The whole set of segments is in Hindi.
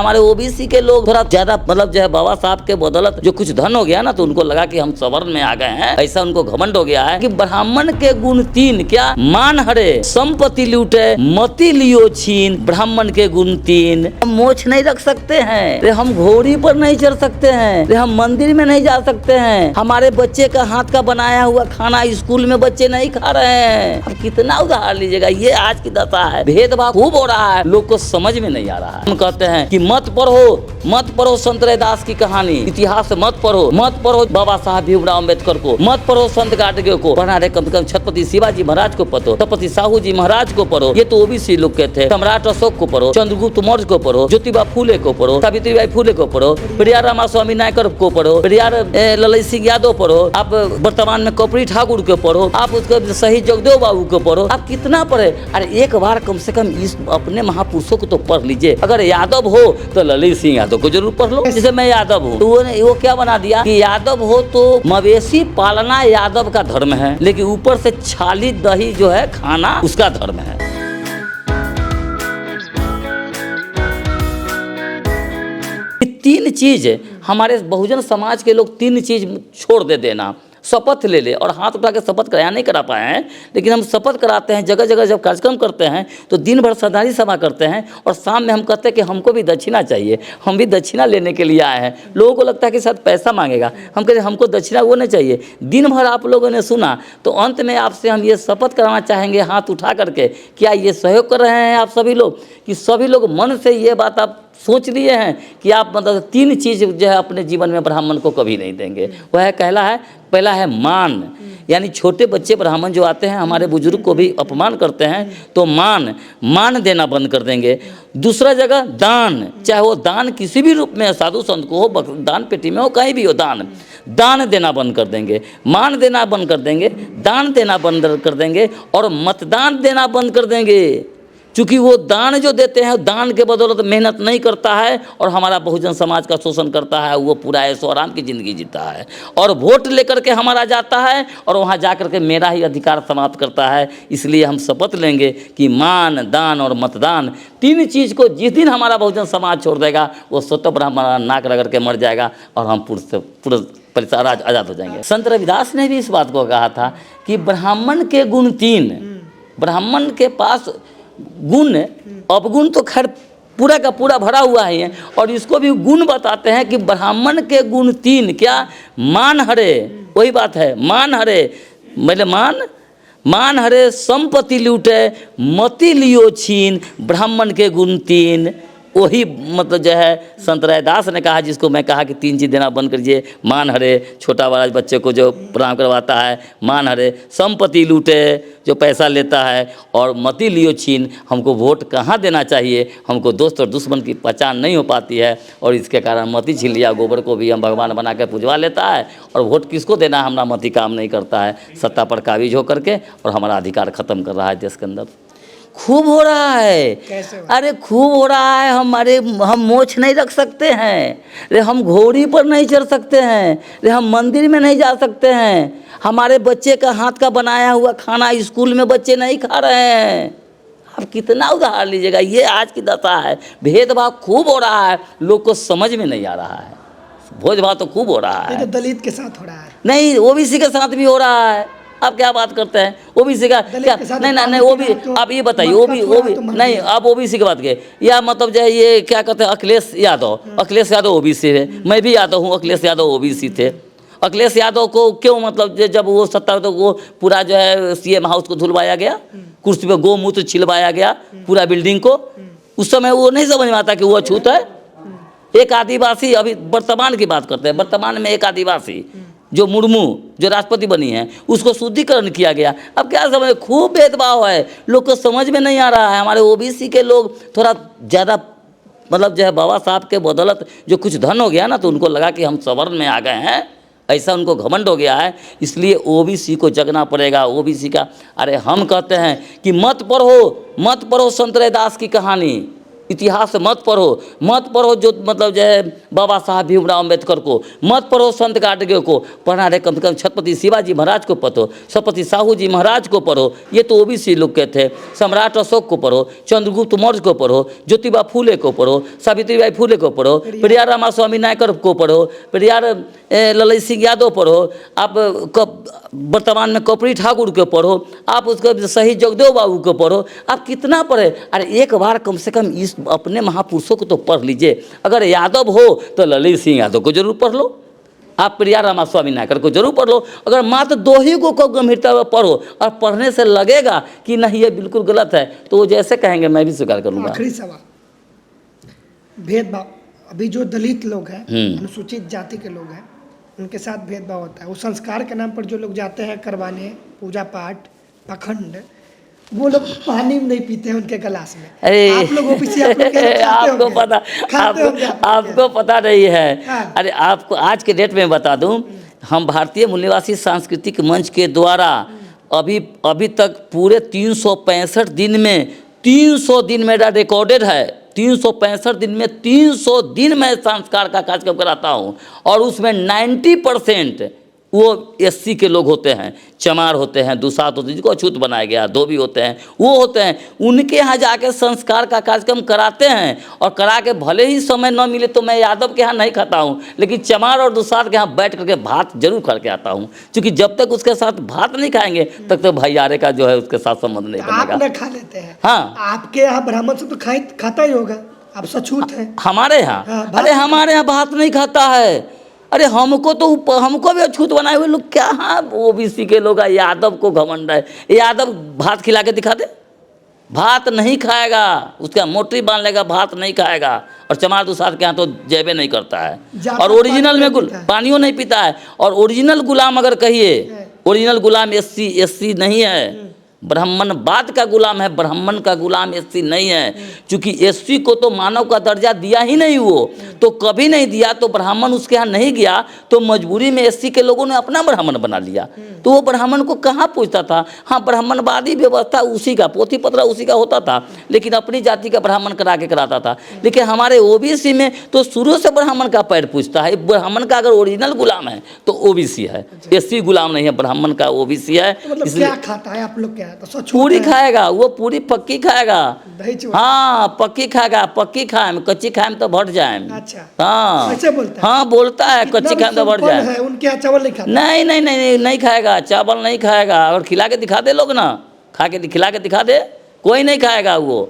हमारे ओबीसी के लोग थोड़ा ज्यादा मतलब जो है बाबा साहब के बदौलत जो कुछ धन हो गया ना, तो उनको लगा कि हम सवर्ण में आ गए हैं, ऐसा उनको घमंड हो गया है कि ब्राह्मण के गुण तीन, क्या? मान हरे, संपत्ति लूटे, मति लियो छीन। ब्राह्मण के गुण तीन, हम मोछ नहीं रख सकते हैं, रे हम घोड़ी पर नहीं चढ़ सकते हैं, रे हम मंदिर में नहीं जा सकते हैं, हमारे बच्चे का हाथ का बनाया हुआ खाना स्कूल में बच्चे नहीं खा रहे हैं। अब कितना उदाहरण लीजिएगा, ये आज की दशा है। भेदभाव खूब हो रहा है, लोग को समझ में नहीं आ रहा है। हम कहते हैं कि मत पढ़ो संत रैदास की कहानी, इतिहास मत पढ़ो बाबा साहब भीमराव अम्बेडकर को, मत पढ़ो संत गाडगे को, पढ़ा रहे कम से कम छत्रपति शिवाजी महाराज को पढ़ो, छत्रपति साहू जी महाराज को पढ़ो, ये तो ओबीसी लोग के थे। सम्राट अशोक को पढ़ो, चंद्रगुप्त मौर्य को पढ़ो, ज्योतिबा फूले को पढ़ो, सावित्रीबाई फूले को पढ़ो, पेरियार रामास्वामी नायकर को पढ़ो, पेरियार ललित सिंह यादव पढ़ो, आप वर्तमान में कर्पूरी ठाकुर को पढ़ो, आप उसको शहीद जगदेव बाबू को पढ़ो। आप कितना पढ़े? अरे एक बार कम से कम इस अपने महापुरुषों को तो पढ़ लीजिए। अगर यादव हो तो ललित सिंह यादव को जरूर पढ़ लो। जैसे मैं यादव हूँ तो वो क्या बना दिया कि यादव हो तो मवेशी पालना यादव का धर्म है, लेकिन ऊपर से छाली दही जो है खाना उसका धर्म है। तीन चीज हमारे बहुजन समाज के लोग तीन चीज छोड़ देना, शपथ ले ले। और हाथ उठा के शपथ कराया नहीं करा पाए हैं, लेकिन हम शपथ कराते हैं। जगह जगह जब कार्यक्रम करते हैं तो दिन भर श्रद्धांजलि सभा करते हैं और शाम में हम कहते हैं कि हमको भी दक्षिणा चाहिए, हम भी दक्षिणा लेने के लिए आए हैं। लोगों को लगता है कि शायद पैसा मांगेगा, हम कहते हैं हमको दक्षिणा वो नहीं चाहिए। दिन भर आप लोगों ने सुना, तो अंत में आपसे हम ये शपथ कराना चाहेंगे हाथ उठा करके, क्या ये सहयोग कर रहे हैं आप सभी लोग, कि सभी लोग मन से ये बात आप सोच लिए हैं कि आप मतलब तीन चीज़ जो है अपने जीवन में ब्राह्मण को कभी नहीं देंगे। वह पहला है मान, यानी छोटे बच्चे ब्राह्मण जो आते हैं हमारे बुजुर्ग को भी अपमान करते हैं, तो मान देना बंद कर देंगे। दूसरा जगह दान, चाहे वो दान किसी भी रूप में, साधु संत को हो, दान पेटी में हो, कहीं भी हो, दान देना बंद कर देंगे, मान देना बंद कर देंगे, दान देना बंद कर देंगे और मतदान देना बंद कर देंगे। चूँकि वो दान जो देते हैं, दान के बदौलत मेहनत नहीं करता है और हमारा बहुजन समाज का शोषण करता है, वो पूरा ऐशो आराम की ज़िंदगी जीता है और वोट लेकर के हमारा जाता है और वहाँ जा कर के मेरा ही अधिकार समाप्त करता है। इसलिए हम शपथ लेंगे कि मान, दान और मतदान, तीन चीज़ को जिस दिन हमारा बहुजन समाज छोड़ देगा, वो स्वतः ब्राह्मण नाक रगड़ के मर जाएगा और हम पूरे परिसर आज़ाद हो जाएंगे। संत रविदास ने भी इस बात को कहा था कि ब्राह्मण के गुण तीन, ब्राह्मण के पास गुण अवगुण तो खैर पूरा का पूरा भरा हुआ है, और इसको भी गुण बताते हैं कि ब्राह्मण के गुण तीन, क्या? मान हरे, वही बात है, मान हरे, मतलब मान हरे, संपत्ति लूटे, मति लियो छीन। ब्राह्मण के गुण तीन, वही मतलब जो है संत रैदास ने कहा, जिसको मैं कहा कि तीन चीज़ देना बंद करिए। मान हरे, छोटा बड़ा बच्चे को जो प्रणाम करवाता है, मान हरे, संपत्ति लूटे, जो पैसा लेता है, और मति लियो छीन, हमको वोट कहाँ देना चाहिए, हमको दोस्त और दुश्मन की पहचान नहीं हो पाती है और इसके कारण मति छीन लिया। गोबर को भी हम भगवान बना कर पुजवा लेता है और वोट किसको देना है, हमारा मति काम नहीं करता है, सत्ता पर काबिज हो करके, और हमारा अधिकार ख़त्म कर रहा है देश के अंदर। खूब हो रहा है, अरे खूब हो रहा है। हम मोछ नहीं रख सकते हैं, रे हम घोड़ी पर नहीं चढ़ सकते हैं, रे हम मंदिर में नहीं जा सकते हैं, हमारे बच्चे का हाथ का बनाया हुआ खाना स्कूल में बच्चे नहीं खा रहे हैं। अब कितना उदाहरण लीजिएगा, ये आज की दशा है। भेदभाव खूब हो रहा है, लोग को समझ में नहीं आ रहा है। भेदभाव तो खूब हो रहा है, तो दलित के साथ हो रहा है, नहीं ओबीसी के साथ भी हो रहा है। आप क्या बात करते हैं? ओबीसी का क्या? नहीं वो भी आप ये बताइए, वो भी नहीं, आप ओबीसी की बात किए, या मतलब जो है ये क्या कहते हैं, अखिलेश यादव ओबीसी है, मैं भी यादव हूँ, अखिलेश यादव ओबीसी थे। अखिलेश यादव को क्यों मतलब जब वो सत्ता तो वो पूरा जो है सीएम हाउस को धुलवाया गया, कुर्सी पे गोमूत्र छिलवाया गया पूरा बिल्डिंग को, उस समय वो नहीं समझ में आता कि वो अछूत है। एक आदिवासी, अभी वर्तमान की बात करते हैं, वर्तमान में एक आदिवासी जो मुर्मू जो राष्ट्रपति बनी है, उसको शुद्धिकरण किया गया। अब क्या समझ, खूब भेदभाव है, लोग को समझ में नहीं आ रहा है। हमारे ओबीसी के लोग थोड़ा ज़्यादा मतलब जो है बाबा साहब के बदौलत जो कुछ धन हो गया ना, तो उनको लगा कि हम सवर्ण में आ गए हैं, ऐसा उनको घमंड हो गया है। इसलिए ओबीसी को जगना पड़ेगा, ओबीसी का। अरे हम कहते हैं कि मत पढ़ो संत रैदास की कहानी, इतिहास मत पढ़ो जो मतलब जो है बाबा साहब भीमराव अम्बेडकर को, मत पढ़ो संत गाडगे को, पढ़ना रहे कम से कम छत्रपति शिवाजी महाराज को पढ़ो, छत्रपति साहू जी महाराज को पढ़ो, ये तो ओबीसी लोग के थे। सम्राट अशोक को पढ़ो, चंद्रगुप्त मौर्य को पढ़ो, ज्योतिबा फूले को पढ़ो, सावित्रीबाई फूले को पढ़ो, पेरियार रामास्वामी नायकर को पढ़ो, पेरियार ललित सिंह यादव पढ़ो, आप वर्तमान में कर्पूरी ठाकुर को पढ़ो, आप उसको शहीद जगदेव बाबू को पढ़ो, आप कितना पढ़े। अरे एक बार कम से कम इस अपने महापुरुषों को तो पढ़ लीजिए। अगर यादव हो तो ललित सिंह यादव को जरूर पढ़ लो, आप पेरियार रामास्वामी नायकर को जरूर पढ़ लो। अगर मात्र दो ही को गंभीरता में पढ़ो और पढ़ने से लगेगा कि नहीं ये बिल्कुल गलत है, तो वो जैसे कहेंगे मैं भी स्वीकार करूँगा। आखिरी सवाल, भेदभाव, अभी जो दलित लोग हैं, अनुसूचित जाति के लोग हैं, उनके साथ भेदभाव होता है। वो संस्कार के नाम पर जो लोग जाते हैं करवाने पूजा पाठ पाखंड, वो लोग पानी नहीं पीते हैं उनके गिलास में। अरे आप लोग ओबीसी आपको पता नहीं है। हाँ। अरे आपको आज के डेट में बता दूं, हम भारतीय मूल निवासी सांस्कृतिक मंच के द्वारा अभी तक पूरे 365 दिन में 300 दिन मेरा रिकॉर्डेड है। 365 दिन में 300 दिन मैं संस्कार का कार्यक्रम कराता हूँ और उसमें 90% वो एससी के लोग होते हैं, चमार होते हैं, दुसात होते हैं, जिनको अछूत बनाया गया, धोबी होते हैं, वो होते हैं। उनके यहाँ जाके संस्कार का कार्यक्रम कराते हैं और करा के भले ही समय न मिले तो मैं यादव के यहाँ नहीं खाता हूँ, लेकिन चमार और दुसात के यहाँ बैठ करके भात जरूर करके आता हूँ, क्योंकि जब तक उसके साथ भात नहीं खाएंगे तब तक भाईचारे का जो है उसके साथ संबंध नहीं बनेगा। आप न खा लेते हैं। हाँ, आपके यहाँ ब्राह्मण से तो खाता ही होगा, आप सछूत हैं। हमारे यहाँ हाँ, अरे हमारे यहाँ भात नहीं खाता है। अरे हमको भी अछूत बनाए हुए लोग क्या। हाँ, ओबीसी के लोग यादव को घमंड है, यादव भात खिला के दिखा दे, भात नहीं खाएगा, उसका मोटरी बांध लेगा, भात नहीं खाएगा। और चमार दुसार के यहाँ तो जेबे नहीं करता है और ओरिजिनल में पानियों नहीं पीता है। और ओरिजिनल गुलाम अगर कहिए, ओरिजिनल गुलाम एससी नहीं है, ब्राह्मणवाद का गुलाम है, ब्राह्मण का गुलाम एससी नहीं है। क्योंकि एससी को तो मानव का दर्जा दिया ही नहीं, वो तो कभी नहीं दिया, तो ब्राह्मण उसके यहाँ नहीं गया, तो मजबूरी में एससी के लोगों ने अपना ब्राह्मण बना लिया। तो वो ब्राह्मण को कहाँ पूछता था। हाँ, ब्राह्मणवादी व्यवस्था उसी का, पोथी पत्र उसी का होता था, लेकिन अपनी जाति का ब्राह्मण करा के कराता था। लेकिन हमारे ओबीसी में तो शुरू से ब्राह्मण का पैर पूछता है। ब्राह्मण का अगर ओरिजिनल गुलाम है तो ओबीसी है, एससी गुलाम नहीं है, ब्राह्मण का ओबीसी है। मतलब क्या खाता है आप लोग? क्या तो पूरी खाएगा वो, पूरी पक्की खाएगा। हाँ, पक्की खाएगा, पक्की खाए, कच्ची खाए तो भट जाए। अच्छा, हाँ ऐसे बोलता है। हाँ, बोलता है कच्ची खाए तो भट जाए। उनके यहाँ चावल नहीं खाता? नहीं खाएगा, चावल नहीं खाएगा। और खिला के दिखा दे लोग ना, खिला के दिखा दे, कोई नहीं खाएगा वो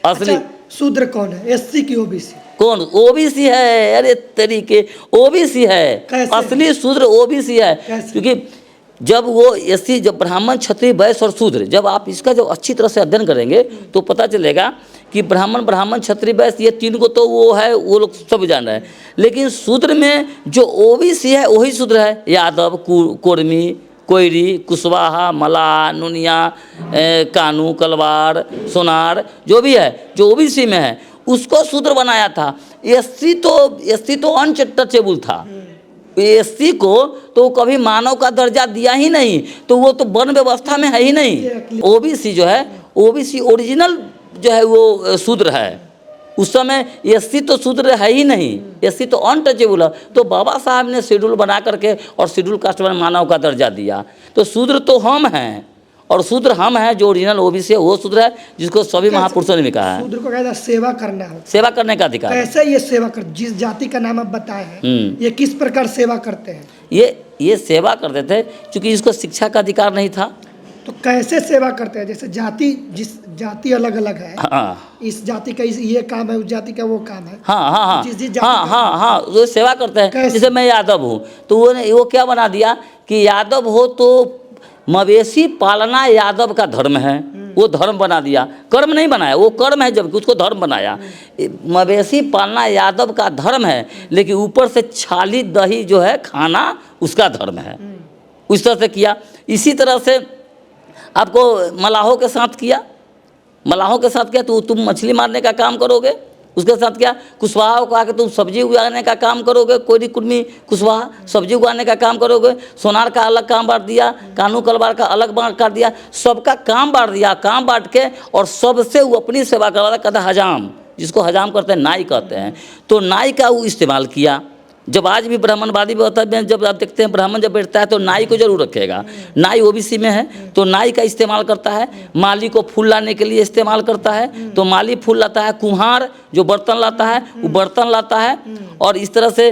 असली। अच्छा, शूद्र कौन है, एससी की ओबीसी? कौन? ओबीसी है। अरे तरीके ओबीसी है, असली शूद्र ओबीसी है। क्योंकि जब वो एससी, जब ब्राह्मण क्षत्रिय वैश्य और शूद्र, जब आप इसका जब अच्छी तरह से अध्ययन करेंगे तो पता चलेगा कि ब्राह्मण क्षत्रिय वैश्य ये तीन को तो वो है, वो लोग सब जान रहे हैं। लेकिन शूद्र में जो ओबीसी है वही शूद्र है। यादव, कोरमी, कोयरी, कुशवाहा, मलाह, नुनिया, कानू, कलवार, सोनार, जो भी है जो ओबीसी में है उसको शूद्र बनाया था। एससी तो अनटचेबल था। एससी को तो कभी मानव का दर्जा दिया ही नहीं, तो वो तो वर्ण व्यवस्था में है ही नहीं। ओबीसी जो है, ओबीसी ओरिजिनल जो है वो शूद्र है। उस समय एससी तो शूद्र है ही नहीं, एससी तो अनटचेबल है। तो बाबा साहब ने शेड्यूल बना करके और शेड्यूल कास्ट में मानव का दर्जा दिया। तो शूद्र तो हम हैं और शूद्र हम हैं, जो ओरिजिनल ओबीसी है वो शूद्र है, जिसको सभी महापुरुषों ने भी कहा है। शूद्र को कहता है सेवा करना हो, सेवा करने का अधिकार। कैसे ये सेवा कर, जिस जाति का नाम आप बताए हैं, ये किस प्रकार सेवा करते हैं? ये सेवा करते थे क्योंकि इसको शिक्षा का अधिकार नहीं था। तो कैसे सेवा करते हैं? जैसे जिस जाति अलग अलग है, हाँ, इस जाति का ये काम है, उस जाति का वो काम है। हाँ, वो सेवा करते हैं। जैसे मैं यादव हूँ तो वो क्या बना दिया कि यादव हो तो मवेशी पालना यादव का धर्म है, वो धर्म बना दिया। कर्म नहीं बनाया, वो कर्म है जबकि उसको धर्म बनाया। मवेशी पालना यादव का धर्म है, लेकिन ऊपर से छाली दही जो है खाना उसका धर्म है। उस तरह से किया। इसी तरह से आपको मलाहों के साथ किया, तो तुम मछली मारने का काम करोगे। उसके साथ क्या, कुशवाहा को आके तुम सब्जी उगाने का काम करोगे, कोयरी कुर्मी कुशवाहा सब्जी उगाने का काम करोगे। सोनार का अलग काम बांट दिया, कानू कलवार का अलग बांट दिया, सबका काम बांट दिया। काम बांट के और सबसे वो अपनी सेवा करवाता, कहता हजाम जिसको हजाम करते हैं, नाई कहते हैं, तो नाई का वो इस्तेमाल किया। जब आज भी ब्राह्मणवादी होता है, जब आप देखते हैं ब्राह्मण जब बैठता है तो नाई को जरूर रखेगा। नाई ओबीसी में है तो नाई का इस्तेमाल करता है। माली को फूल लाने के लिए इस्तेमाल करता है तो माली फूल लाता है। कुम्हार जो बर्तन लाता है वो बर्तन लाता है। और इस तरह से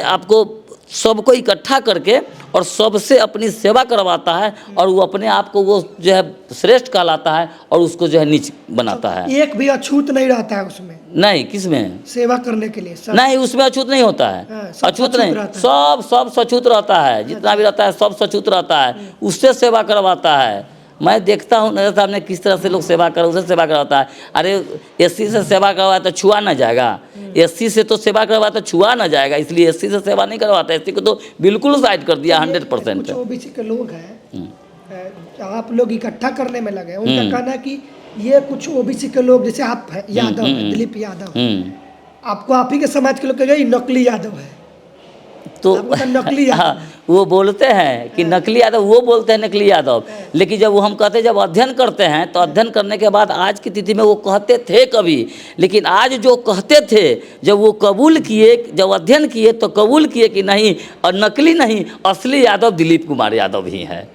आपको सबको इकट्ठा करके और सबसे अपनी सेवा करवाता है और वो अपने आप को वो जो है श्रेष्ठ कहलाता है और उसको जो है नीच बनाता है। एक भी अछूत नहीं रहता है उसमें, नहीं, किसमें? सेवा करने के लिए सब। नहीं, उसमें अछूत नहीं होता है। हाँ, सब अछूत सचूत नहीं, रहता है। सब सचूत रहता है। जितना भी रहता है सब सचूत रहता है, उससे सेवा करवाता है। मैं देखता हूँ नजर साहब ने किस तरह से लोग सेवा कर, उसे सेवा करवाता है। अरे एससी से सेवा करवाया तो छुआ ना जाएगा, एससी से तो सेवा करवाया तो छुआ ना जाएगा, इसलिए एससी से सेवा नहीं करवाता। एससी को तो बिल्कुल साइड कर दिया 100%। कुछ ओबीसी के लोग हैं, आप लोग इकट्ठा करने में लगे, उनका कहना है कि ये कुछ ओबीसी के लोग जैसे आप हैं, यादव हैं, दिलीप यादव, आपको आप ही के समाज के लोग कहेगा ये नकली यादव है, तो नकली यादव। हाँ, वो बोलते हैं कि नकली यादव, वो बोलते हैं नकली यादव। लेकिन जब वो हम कहते हैं, जब अध्ययन करते हैं तो अध्ययन करने के बाद आज की तिथि में वो कहते थे कभी, लेकिन आज जो कहते थे जब वो कबूल किए, जब अध्ययन किए तो कबूल किए कि नहीं, और नकली नहीं, असली यादव दिलीप कुमार यादव ही है।